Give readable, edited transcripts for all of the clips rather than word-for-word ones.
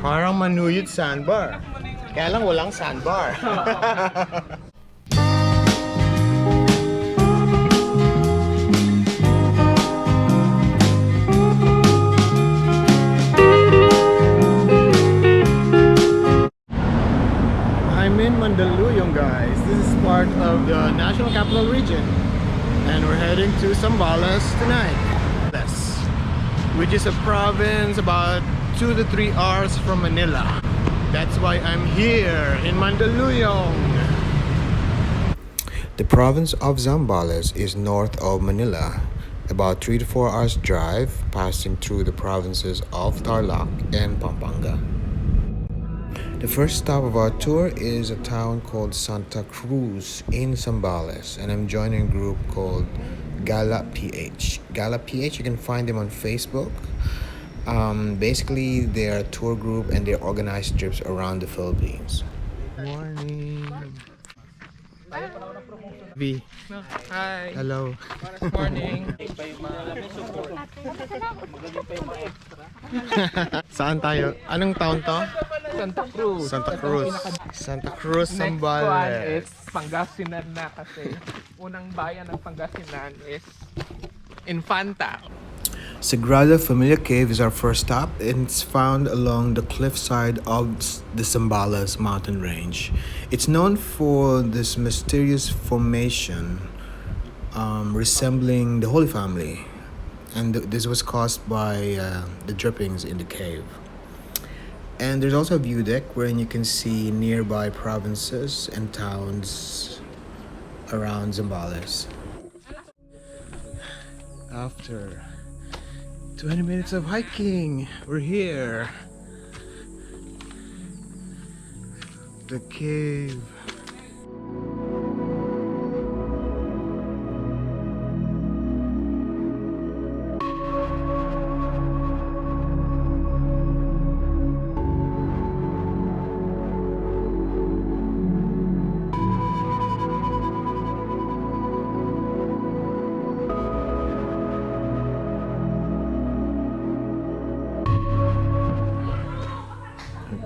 Parang manuyot sandbar. Kaya lang walang sandbar. I'm in Mandaluyong, guys. This is part of the National Capital Region. And we're heading to Zambales tonight. Which is a province about 2 to 3 hours from Manila. That's why I'm here in Mandaluyong. The province of Zambales is north of Manila, about 3 to 4 hours drive, passing through the provinces of Tarlac and Pampanga. The first stop of our tour is a town called Santa Cruz in Zambales, and I'm joining a group called Gala PH. Gala PH, you can find them on Facebook. Basically, they're a tour group and they organize trips around the Philippines. Morning. V. Hi. Hello. Morning. Saan tayo? Anong town to? Santa Cruz. Santa Cruz. Santa Cruz, Next one Zambales. is Pangasinan na kasi. Unang bayan ng Pangasinan is Infanta. Sigrada Familia Cave is our first stop, and it's found along the cliffside of the Zambales mountain range. It's known for this mysterious formation resembling the Holy Family, and this was caused by the drippings in the cave. And there's also a view deck wherein you can see nearby provinces and towns around Zambales. After 20 minutes of hiking, we're here. The cave.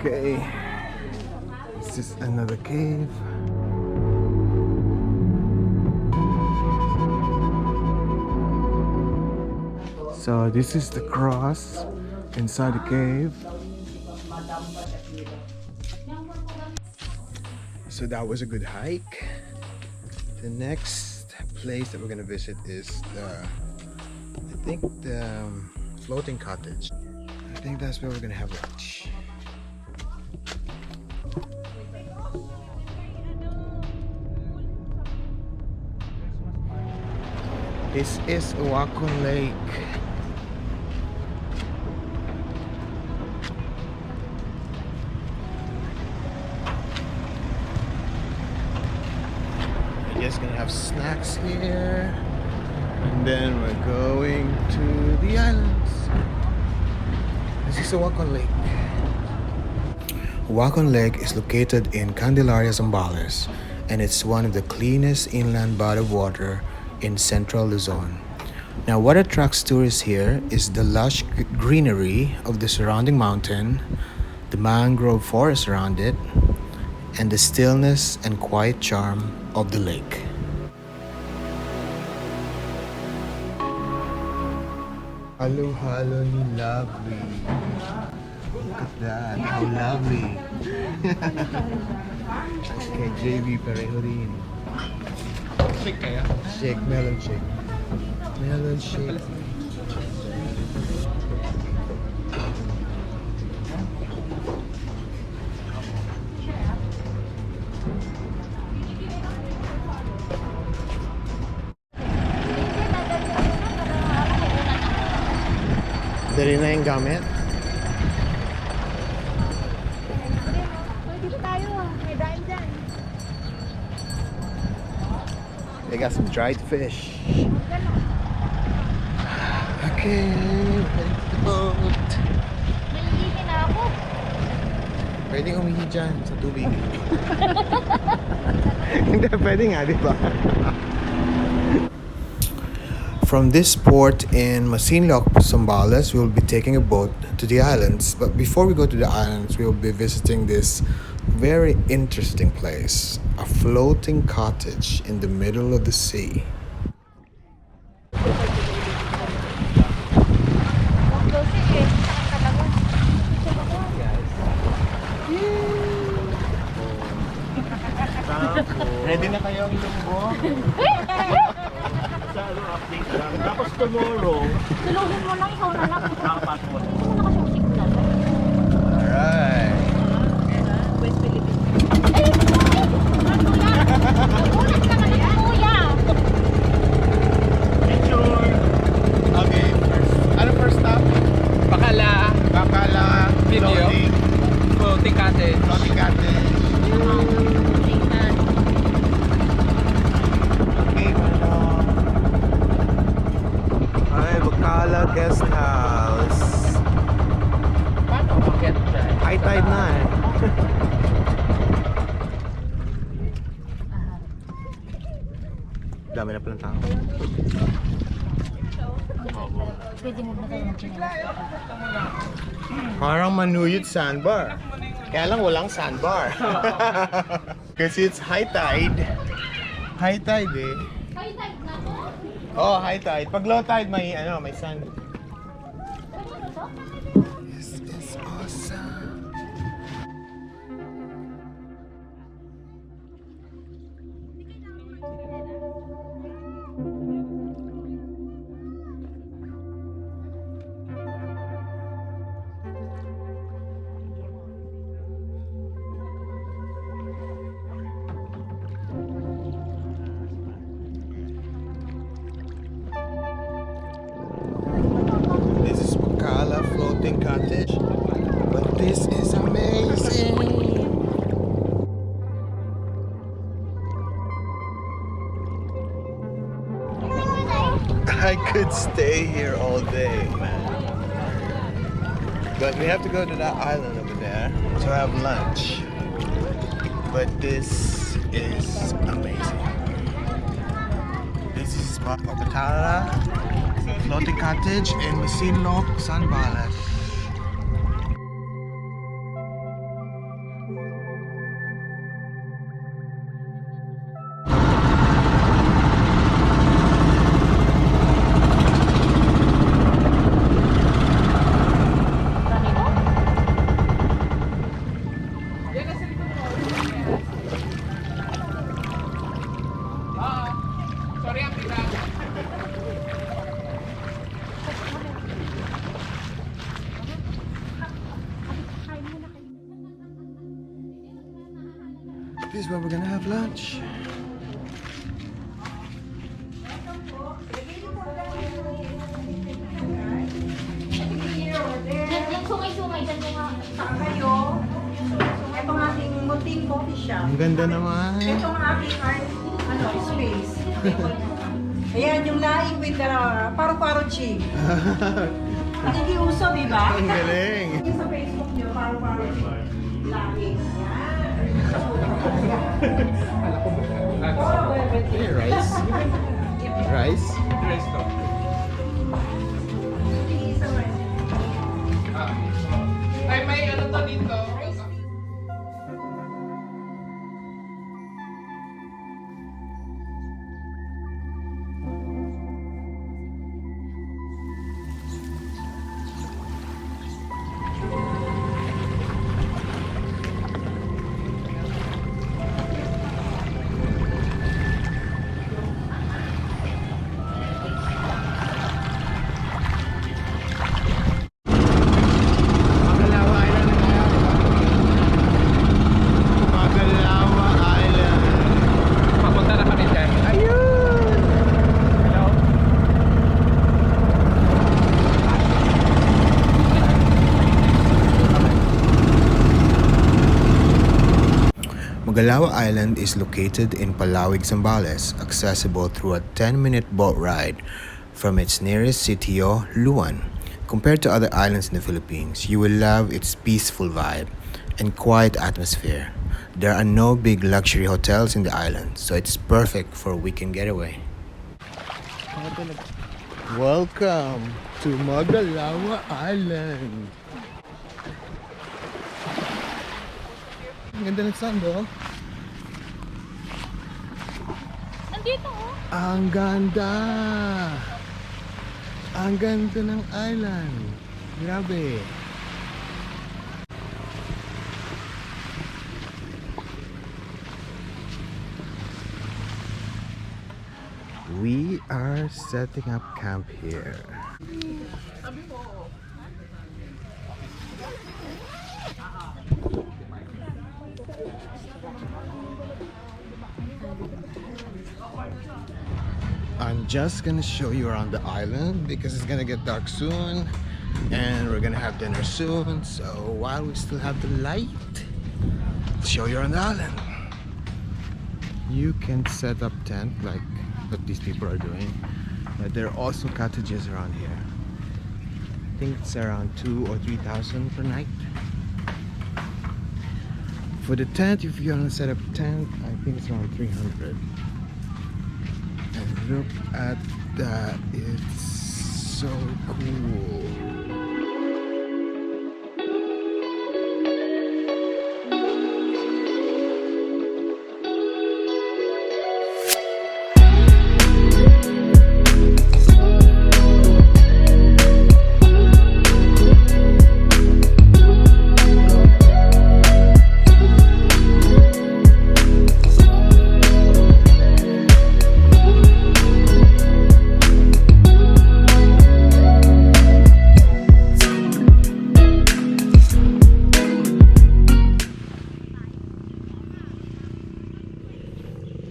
Okay, this is another cave. So this is the cross inside the cave. So that was a good hike. The next place that we're gonna visit is the floating cottage. I think that's where we're gonna have lunch. This is Wacon Lake. We're just gonna have snacks here, and then we're going to the islands. This is Wacon Lake. Wacon Lake is located in Candelaria, Zambales, and it's one of the cleanest inland body of water in central Luzon. Now, what attracts tourists here is the lush greenery of the surrounding mountain, the mangrove forest around it, and the stillness and quiet charm of the lake. Halo, halo ni lovely. Look at that, how lovely. Okay, JV pareho rin. Shake kaya? Shake, melon shake. Melon shake. Dali na yung gamit. Pwede tayo, may dahil dyan. They got some dried fish. Okay, ready to the boat. Naiihi na ako. Pwede umihi dyan sa tubig. Hindi, pwede nga, di ba? From this port in Masinloc, Zambales, we'll be taking a boat to the islands. But before we go to the islands, we'll be visiting this very interesting place, a floating cottage in the middle of the sea. Ready na kayo ang lumbo? Sa update lang. Tapos tomorrow, Tulungin mo lang, ikaw na lang. nakapasok. Ito mo nakasuksik na. Alright. West Philippines. Ay! Kuya! Nagulat naman ang kuya! Picture! Okay, ano first stop? Bakala, Bakala, Video. Floating Cottage. Floating Cottage. Okay, ano? Ay, Bakala Guest House. Paano umakyat dyan? High tide na eh. Dami na palang tao. Pwede mo na tayo ng chinelas. Parang Manuyot Sandbar. Kaya lang walang sandbar. Kasi it's high tide. High tide eh. Kayo tayo na to? Oh, high tide. Pag low tide may may sand. Ano to? This is awesome. This is Gala Floating Cottage. But this is amazing. I could stay here all day, man. But we have to go to that island over there to have lunch. But this is amazing. This is spot of the Thalatta Floating Cottage in Masinloc, Zambales. Yan na cellphone mo. Sorry, ang pita. This is where we're gonna have lunch. Yung sungay-sungay dyan yung kayo. Ito ang aking munting coffee shop. Ang ganda naman. Ito ang aking art, space. Ayan, yung laing with the paru-paro chick. Nakikiuso, di ba? Ang galing. Yung sa Facebook nyo, paru-paro chick. Laing. Alam ko ba? Rice? Rice? Dress to. Ay, may ano to dito. Magalao Island na kaya, diba? Magalao Island. Papunta na kami dyan. Ayun! Hello? Magalao Island is located in Palawig, Zambales, accessible through a 10-minute boat ride from its nearest sitio, Luan. Compared to other islands in the Philippines, you will love its peaceful vibe and quiet atmosphere. There are no big luxury hotels in the island, so it's perfect for a weekend getaway. Welcome to Magalao Island. Ang ganda ng sand, oh. Nandito oh. Ang ganda! Ang ganda ng island. Grabe. We are setting up camp here. I'm just gonna show you around the island because it's gonna get dark soon and we're gonna have dinner soon. So while we still have the light, I'll show you around the island. You can set up tent like what these people are doing, but there are also cottages around here. I think it's around 2,000 or 3,000 per night. For the tent, if you want to set up a tent, I think it's around 300. And look at that, it's so cool.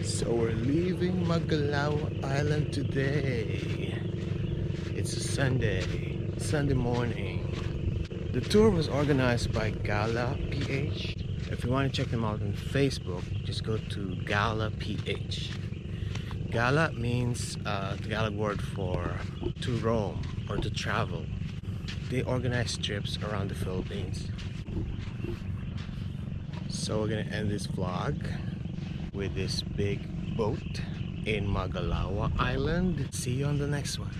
So we're leaving Magalao Island today. It's a Sunday morning. The tour was organized by Gala PH. If you want to check them out on Facebook, just go to Gala PH. Gala means Tagalog word for to roam or to travel. They organize trips around the Philippines. So we're gonna end this vlog with this big boat in Magalao Island. See you on the next one.